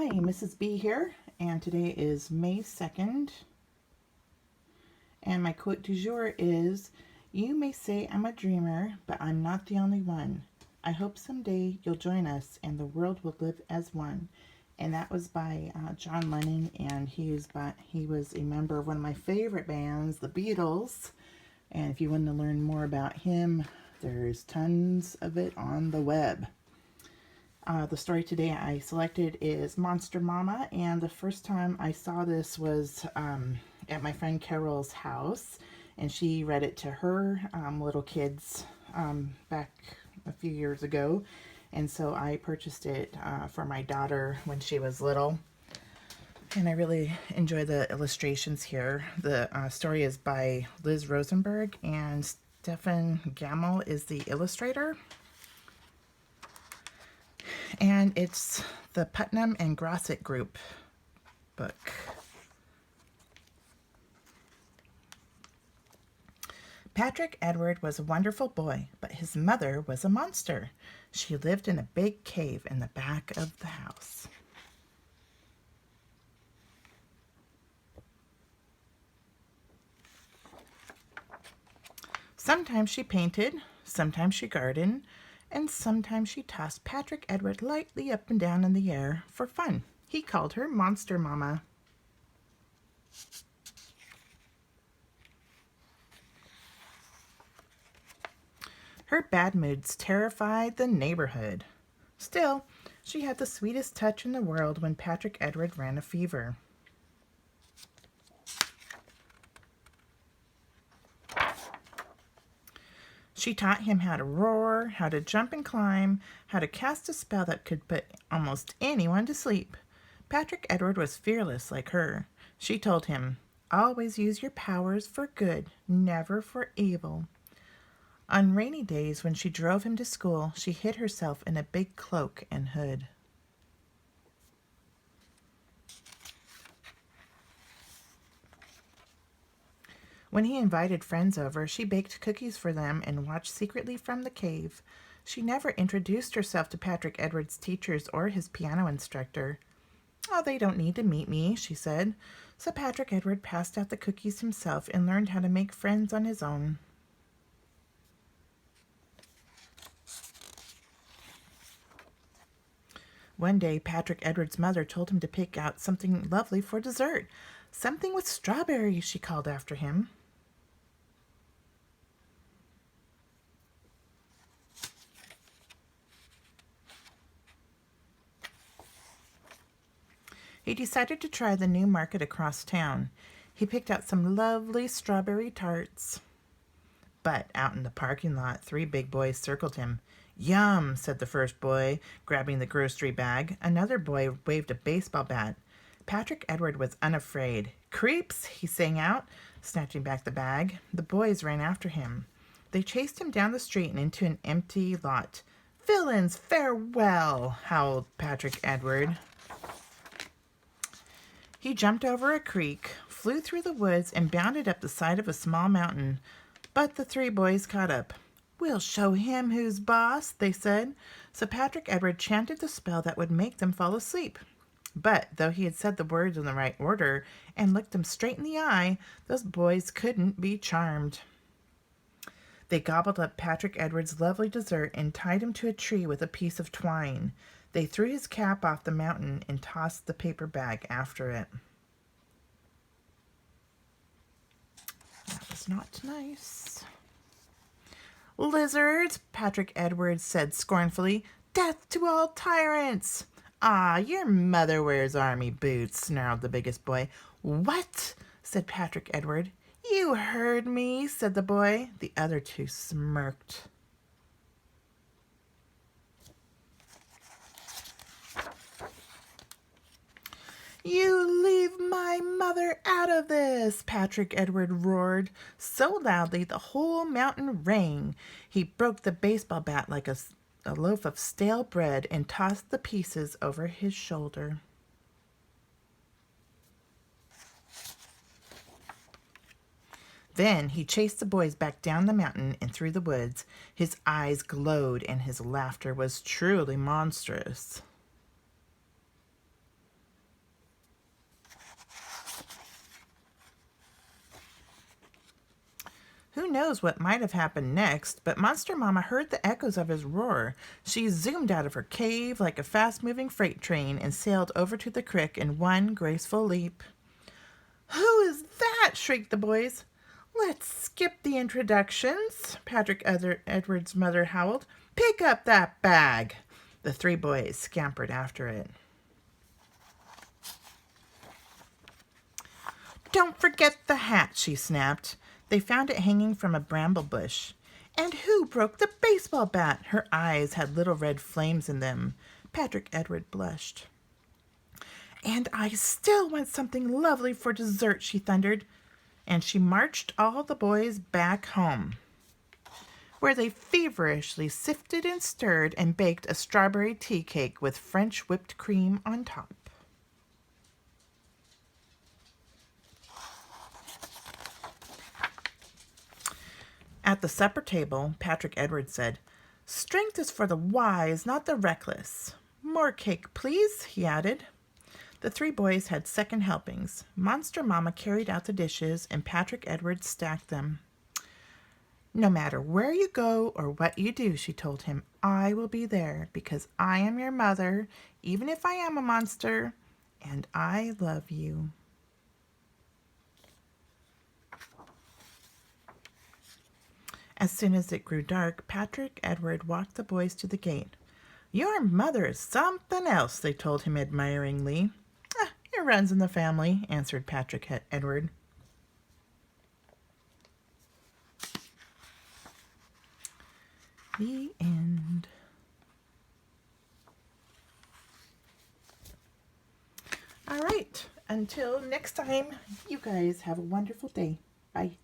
Hi, Mrs. B here, and today is May 2nd, and my quote du jour is, "You may say I'm a dreamer, but I'm not the only one. I hope someday you'll join us and the world will live as one." And that was by John Lennon, and he was a member of one of my favorite bands, the Beatles. And if you want to learn more about him, there's tons of it on the web. The story today I selected is Monster Mama, and the first time I saw this was at my friend Carol's house, and she read it to her little kids back a few years ago, and so I purchased it for my daughter when she was little. And I really enjoy the illustrations here. The story is by Liz Rosenberg, and Stefan Gamel is the illustrator. And it's the Putnam and Grosset Group book. Patrick Edward was a wonderful boy, but his mother was a monster. She lived in a big cave in the back of the house. Sometimes she painted, sometimes she gardened, and sometimes she tossed Patrick Edward lightly up and down in the air for fun. He called her Monster Mama. Her bad moods terrified the neighborhood. Still, she had the sweetest touch in the world when Patrick Edward ran a fever. She taught him how to roar, how to jump and climb, how to cast a spell that could put almost anyone to sleep. Patrick Edward was fearless like her. She told him, "Always use your powers for good, never for evil." On rainy days when she drove him to school, she hid herself in a big cloak and hood. When he invited friends over, she baked cookies for them and watched secretly from the cave. She never introduced herself to Patrick Edward's teachers or his piano instructor. "Oh, they don't need to meet me," she said. So Patrick Edward passed out the cookies himself and learned how to make friends on his own. One day, Patrick Edward's mother told him to pick out something lovely for dessert. "Something with strawberries," she called after him. He decided to try the new market across town. He picked out some lovely strawberry tarts. But out in the parking lot, 3 big boys circled him. "Yum," said the first boy, grabbing the grocery bag. Another boy waved a baseball bat. Patrick Edward was unafraid. "Creeps," he sang out, snatching back the bag. The boys ran after him. They chased him down the street and into an empty lot. "Villains, farewell," howled Patrick Edward. He jumped over a creek, flew through the woods, and bounded up the side of a small mountain. But the 3 boys caught up. "We'll show him who's boss," they said. So Patrick Edward chanted the spell that would make them fall asleep. But though he had said the words in the right order and looked them straight in the eye, those boys couldn't be charmed. They gobbled up Patrick Edward's lovely dessert and tied him to a tree with a piece of twine. They threw his cap off the mountain and tossed the paper bag after it. That was not nice. "Lizards," Patrick Edwards said scornfully. "Death to all tyrants." "Ah, your mother wears army boots," snarled the biggest boy. "What?" said Patrick Edward. "You heard me," said the boy. The other 2 smirked. "You leave my mother out of this," Patrick Edward roared so loudly the whole mountain rang. He broke the baseball bat like a loaf of stale bread and tossed the pieces over his shoulder. Then he chased the boys back down the mountain and through the woods. His eyes glowed and his laughter was truly monstrous. Who knows what might have happened next, but Monster Mama heard the echoes of his roar. She zoomed out of her cave like a fast-moving freight train and sailed over to the crick in one graceful leap. "Who is that?" shrieked the boys. "Let's skip the introductions," Patrick Edward's mother howled. "Pick up that bag." The three boys scampered after it. "Don't forget the hat," she snapped. They found it hanging from a bramble bush. "And who broke the baseball bat?" Her eyes had little red flames in them. Patrick Edward blushed. "And I still want something lovely for dessert," she thundered. And she marched all the boys back home, where they feverishly sifted and stirred and baked a strawberry tea cake with French whipped cream on top. At the supper table, Patrick Edward said, "Strength is for the wise, not the reckless. More cake, please," he added. The three boys had second helpings. Monster Mama carried out the dishes, and Patrick Edward stacked them. "No matter where you go or what you do," she told him, "I will be there because I am your mother, even if I am a monster, and I love you." As soon as it grew dark, Patrick Edward walked the boys to the gate. "Your mother is something else," they told him admiringly. "It runs in the family," answered Patrick Edward. The end. All right. Until next time, you guys have a wonderful day. Bye.